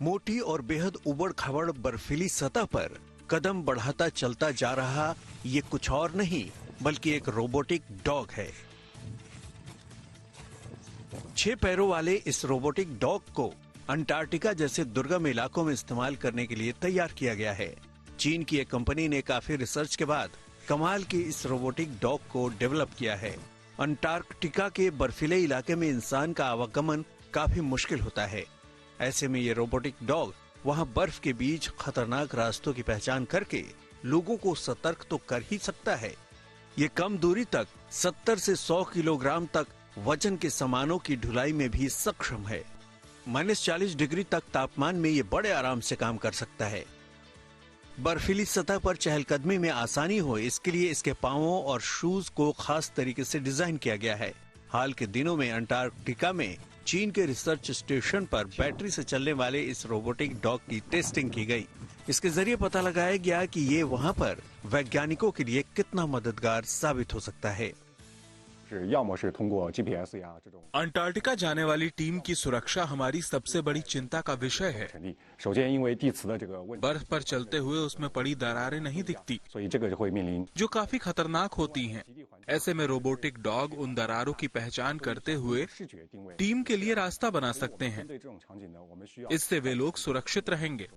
मोटी और बेहद उबड़ खाबड़ बर्फीली सतह पर कदम बढ़ाता चलता जा रहा ये कुछ और नहीं बल्कि एक रोबोटिक डॉग है। 6 पैरों वाले इस रोबोटिक डॉग को अंटार्कटिका जैसे दुर्गम इलाकों में इस्तेमाल करने के लिए तैयार किया गया है। चीन की एक कंपनी ने काफी रिसर्च के बाद कमाल के इस रोबोटिक डॉग को डेवलप किया है। अंटार्कटिका के बर्फीले इलाके में इंसान का आवागमन काफी मुश्किल होता है। ऐसे में ये रोबोटिक डॉग वहां बर्फ के बीच खतरनाक रास्तों की पहचान करके लोगों को सतर्क तो कर ही सकता है। ये कम दूरी तक 70 से 100 किलोग्राम तक वजन के सामानों की ढुलाई में भी सक्षम है। -40 डिग्री तक तापमान में ये बड़े आराम से काम कर सकता है। बर्फीली सतह पर चहलकदमी में आसानी हो इसके लिए इसके पांवों और शूज को खास तरीके से डिजाइन किया गया है। हाल के दिनों में अंटार्कटिका में चीन के रिसर्च स्टेशन पर बैटरी से चलने वाले इस रोबोटिक डॉग की टेस्टिंग की गई। इसके जरिए पता लगाया गया कि ये वहां पर वैज्ञानिकों के लिए कितना मददगार साबित हो सकता है। अंटार्कटिका जाने वाली टीम की सुरक्षा हमारी सबसे बड़ी चिंता का विषय है। बर्फ पर चलते हुए उसमें पड़ी दरारें नहीं दिखती, जो काफी खतरनाक होती हैं। ऐसे में रोबोटिक डॉग उन दरारों की पहचान करते हुए टीम के लिए रास्ता बना सकते हैं। इससे वे लोग सुरक्षित रहेंगे।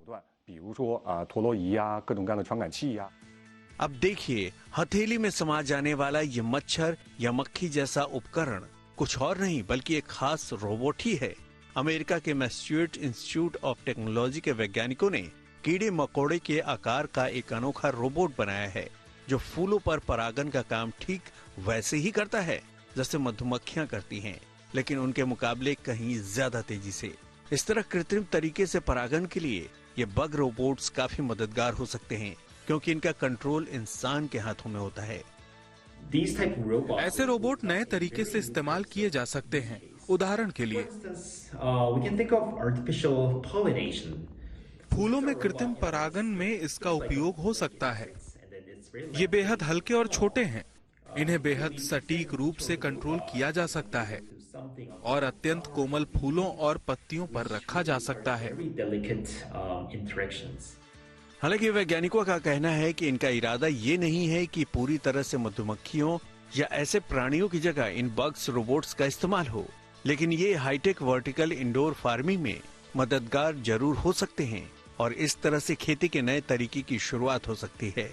अब देखिए, हथेली में समा जाने वाला ये मच्छर या मक्खी जैसा उपकरण कुछ और नहीं बल्कि एक खास रोबोट ही है। अमेरिका के मैसेच्यूसेट्स इंस्टीट्यूट ऑफ टेक्नोलॉजी के वैज्ञानिकों ने कीड़े मकोड़े के आकार का एक अनोखा रोबोट बनाया है जो फूलों पर परागन का काम ठीक वैसे ही करता है जैसे मधुमक्खियां करती हैं, लेकिन उनके मुकाबले कहीं ज्यादा तेजी से। इस तरह कृत्रिम तरीके से परागन के लिए ये बग रोबोट्स काफी मददगार हो सकते हैं क्योंकि इनका कंट्रोल इंसान के हाथों में होता है। ऐसे रोबोट नए तरीके से इस्तेमाल किए जा सकते हैं। उदाहरण के लिए फूलों में कृत्रिम परागन में इसका उपयोग हो सकता है। ये बेहद हल्के और छोटे हैं। इन्हें बेहद सटीक रूप से कंट्रोल किया जा सकता है और अत्यंत कोमल फूलों और पत्तियों पर रखा जा सकता है। हालांकि वैज्ञानिकों का कहना है कि इनका इरादा ये नहीं है कि पूरी तरह से मधुमक्खियों या ऐसे प्राणियों की जगह इन बग्स रोबोट्स का इस्तेमाल हो, लेकिन ये हाईटेक वर्टिकल इंडोर फार्मिंग में मददगार जरूर हो सकते हैं और इस तरह से खेती के नए तरीके की शुरुआत हो सकती है।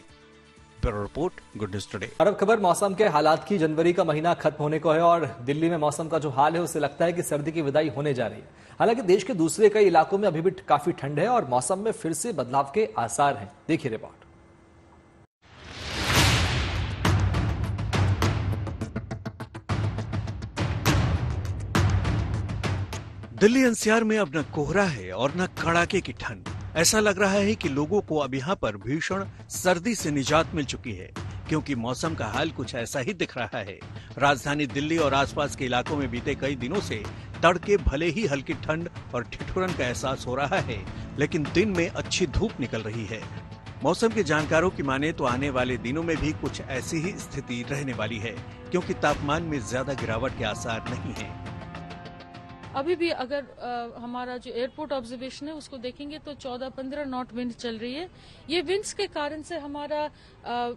Bureau report, good news today. और अब खबर मौसम के हालात की। जनवरी का महीना खत्म होने को है और दिल्ली में मौसम का जो हाल है उससे लगता है कि सर्दी की विदाई होने जा रही है। हालांकि देश के दूसरे कई इलाकों में अभी भी काफी ठंड है और मौसम में फिर से बदलाव के आसार हैं। देखिए रिपोर्ट। दिल्ली एनसीआर में अब न कोहरा है और न कड़ाके की ठंड। ऐसा लग रहा है कि लोगों को अब यहाँ पर भीषण सर्दी से निजात मिल चुकी है, क्योंकि मौसम का हाल कुछ ऐसा ही दिख रहा है। राजधानी दिल्ली और आसपास के इलाकों में बीते कई दिनों से तड़के भले ही हल्की ठंड और ठिठुरन का एहसास हो रहा है, लेकिन दिन में अच्छी धूप निकल रही है। मौसम के जानकारों की माने तो आने वाले दिनों में भी कुछ ऐसी ही स्थिति रहने वाली है, क्योंकि तापमान में ज्यादा गिरावट के आसार नहीं है। अभी भी अगर हमारा जो एयरपोर्ट ऑब्जर्वेशन है उसको देखेंगे तो 14-15 नॉट विंड चल रही है। ये विंड्स के कारण से हमारा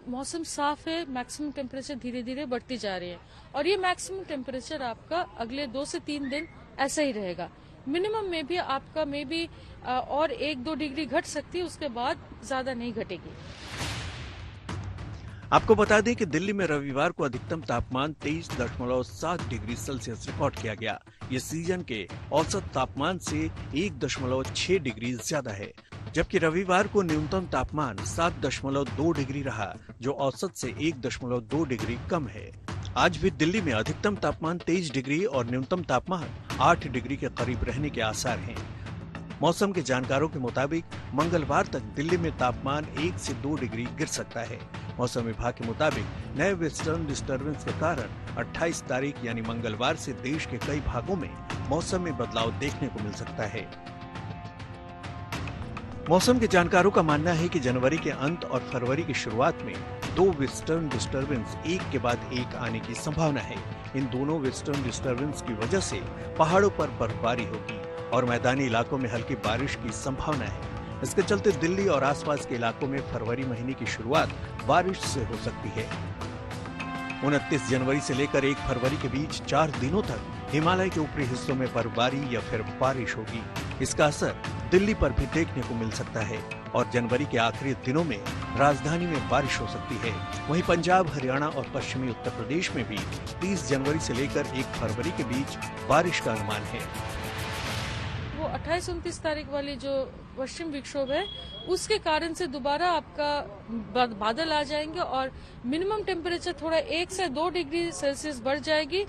मौसम साफ है। मैक्सिमम टेम्परेचर धीरे धीरे बढ़ती जा रही है और ये मैक्सिमम टेम्परेचर आपका अगले 2 से 3 दिन ऐसा ही रहेगा। मिनिमम में भी आपका में भी और 1-2 डिग्री घट सकती है, उसके बाद ज्यादा नहीं घटेगी। आपको बता दें कि दिल्ली में रविवार को अधिकतम तापमान 23.7 डिग्री सेल्सियस रिकॉर्ड किया गया। ये सीजन के औसत तापमान से 1.6 डिग्री ज्यादा है, जबकि रविवार को न्यूनतम तापमान 7.2 डिग्री रहा, जो औसत से 1.2 डिग्री कम है। आज भी दिल्ली में अधिकतम तापमान 23 डिग्री और न्यूनतम तापमान 8 डिग्री के करीब रहने के आसार हैं। मौसम के जानकारों के मुताबिक मंगलवार तक दिल्ली में तापमान 1 से 2 डिग्री गिर सकता है। मौसम विभाग के मुताबिक नए वेस्टर्न डिस्टर्बेंस के कारण 28 तारीख यानी मंगलवार से देश के कई भागों में मौसम में बदलाव देखने को मिल सकता है। मौसम के जानकारों का मानना है कि जनवरी के अंत और फरवरी की शुरुआत में 2 वेस्टर्न डिस्टर्बेंस एक के बाद एक आने की संभावना है। इन दोनों वेस्टर्न डिस्टर्बेंस की वजह से पहाड़ों पर बर्फबारी होगी और मैदानी इलाकों में हल्की बारिश की संभावना है। इसके चलते दिल्ली और आसपास के इलाकों में फरवरी महीने की शुरुआत बारिश से हो सकती है। 29 जनवरी से लेकर 1 फरवरी के बीच 4 दिनों तक हिमालय के ऊपरी हिस्सों में बर्फबारी या फिर बारिश होगी। इसका असर दिल्ली पर भी देखने को मिल सकता है और जनवरी के आखिरी दिनों में राजधानी में बारिश हो सकती है। वहीं पंजाब, हरियाणा और पश्चिमी उत्तर प्रदेश में भी 30 जनवरी से लेकर 1 फरवरी के बीच बारिश का अनुमान है। वो 28-29 तारीख वाली जो पश्चिम विक्षोभ है उसके कारण से दोबारा आपका बादल आ जाएंगे और मिनिमम टेम्परेचर थोड़ा 1 से 2 डिग्री सेल्सियस बढ़ जाएगी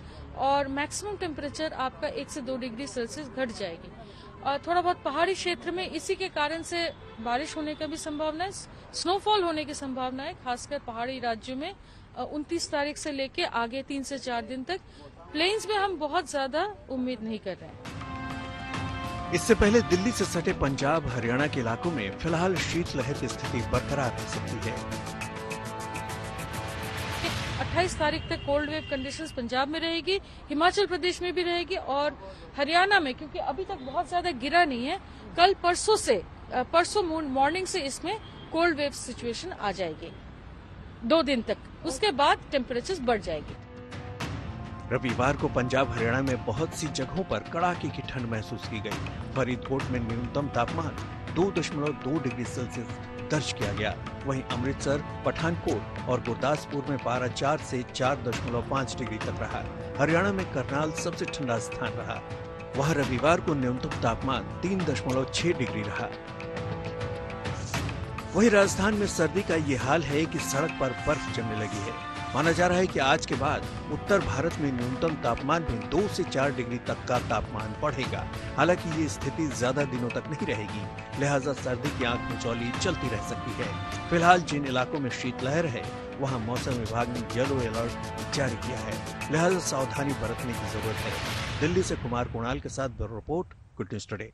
और मैक्सिमम टेम्परेचर आपका 1 से 2 डिग्री सेल्सियस घट जाएगी। और थोड़ा बहुत पहाड़ी क्षेत्र में इसी के कारण से बारिश होने का भी संभावना है, स्नोफॉल होने की संभावना है, खासकर पहाड़ी राज्यों में 29 तारीख से लेके आगे 3 से 4 दिन तक। प्लेन्स में हम बहुत ज्यादा उम्मीद नहीं कर रहे हैं। इससे पहले दिल्ली से सटे पंजाब, हरियाणा के इलाकों में फिलहाल शीतलहर की स्थिति बरकरार रह सकती है। 28 तारीख तक कोल्ड वेव कंडीशंस पंजाब में रहेगी, हिमाचल प्रदेश में भी रहेगी और हरियाणा में, क्योंकि अभी तक बहुत ज्यादा गिरा नहीं है, कल परसों मॉर्निंग से इसमें कोल्ड वेव सिचुएशन आ जाएगी 2 दिन तक। उसके बाद टेम्परेचर बढ़ जाएगी। रविवार को पंजाब, हरियाणा में बहुत सी जगहों पर कड़ाके की ठंड महसूस की गई। फरीदकोट में न्यूनतम तापमान 2.2 डिग्री सेल्सियस दर्ज किया गया। वहीं अमृतसर, पठानकोट और गुरदासपुर में पारा 4 से 4.5 डिग्री तक रहा। हरियाणा में करनाल सबसे ठंडा स्थान रहा। वहां रविवार को न्यूनतम तापमान 3.6 डिग्री रहा। वहीं राजस्थान में सर्दी का ये हाल है कि सड़क पर बर्फ जमने लगी है माना जा रहा है कि आज के बाद उत्तर भारत में न्यूनतम तापमान में 2 से 4 डिग्री तक का तापमान बढ़ेगा। हालांकि ये स्थिति ज्यादा दिनों तक नहीं रहेगी, लिहाजा सर्दी की आंख मिचौली चलती रह सकती है। फिलहाल जिन इलाकों में शीतलहर है वहां मौसम विभाग ने येलो अलर्ट जारी किया है, लिहाजा सावधानी बरतने की जरूरत है। दिल्ली से कुमार कुणाल के साथ bureau report, good news today.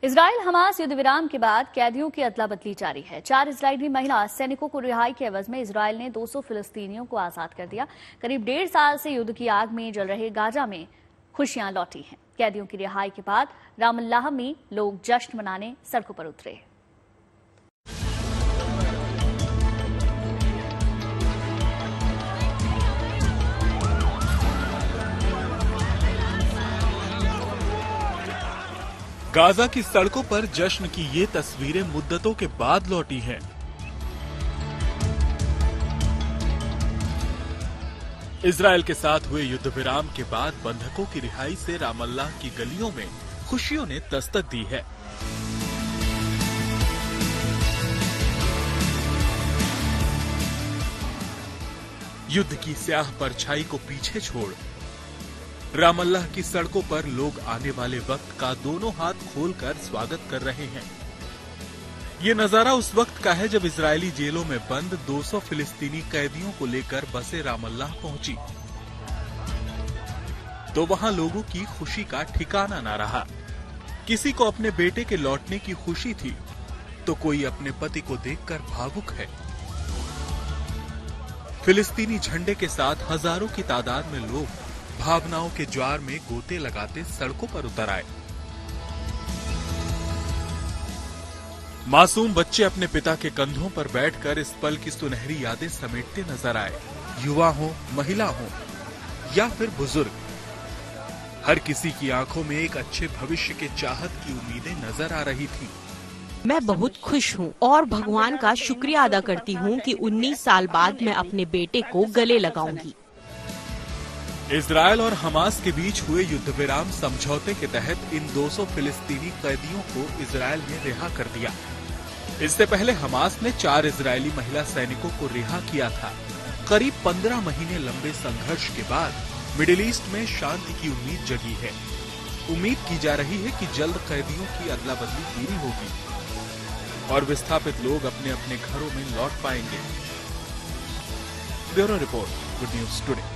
Israel Hamas युद्ध विराम के बाद कैदियों की अदला बदली जारी है। 4 इजरायली महिला सैनिकों को रिहाई के एवज में इजराइल ने 200 फिलिस्तीनियों को आजाद कर दिया। करीब 1.5 साल से युद्ध की आग में जल रहे गाजा में खुशियां लौटी हैं। कैदियों की रिहाई के बाद रामल्लाह में लोग जश्न मनाने सड़कों पर उतरे। गाजा की सड़कों पर जश्न की ये तस्वीरें मुद्दतों के बाद लौटी हैं। इजराइल के साथ हुए युद्ध विराम के बाद बंधकों की रिहाई से रामल्लाह की गलियों में खुशियों ने दस्तक दी है। युद्ध की स्याह परछाई को पीछे छोड़ रामल्लाह की सड़कों पर लोग आने वाले वक्त का दोनों हाथ खोलकर स्वागत कर रहे हैं। ये नजारा उस वक्त का है जब इजरायली जेलों में बंद 200 फिलिस्तीनी कैदियों को लेकर बसें रामल्लाह पहुंची, तो वहां लोगों की खुशी का ठिकाना न रहा। किसी को अपने बेटे के लौटने की खुशी थी, तो कोई अपने पति को देखकर भावुक है। फिलिस्तीनी झंडे के साथ हजारों की तादाद में लोग भावनाओं के ज्वार में गोते लगाते सड़कों पर उतर आए। मासूम बच्चे अपने पिता के कंधों पर बैठकर इस पल की सुनहरी यादें समेटते नजर आए। युवा हो, महिला हो या फिर बुजुर्ग, हर किसी की आंखों में एक अच्छे भविष्य के चाहत की उम्मीदें नजर आ रही थी। मैं बहुत खुश हूँ और भगवान का शुक्रिया अदा करती हूँ कि 19 साल बाद मैं अपने बेटे को गले लगाऊंगी। इजराइल और हमास के बीच हुए युद्ध विराम समझौते के तहत इन 200 फिलिस्तीनी कैदियों को इजराइल ने रिहा कर दिया। इससे पहले हमास ने 4 इजरायली महिला सैनिकों को रिहा किया था। करीब 15 महीने लंबे संघर्ष के बाद मिडिल ईस्ट में शांति की उम्मीद जगी है। उम्मीद की जा रही है कि जल्द कैदियों की अदला बदली पूरी होगी और विस्थापित लोग अपने अपने घरों में लौट पाएंगे। Bureau report, good news today.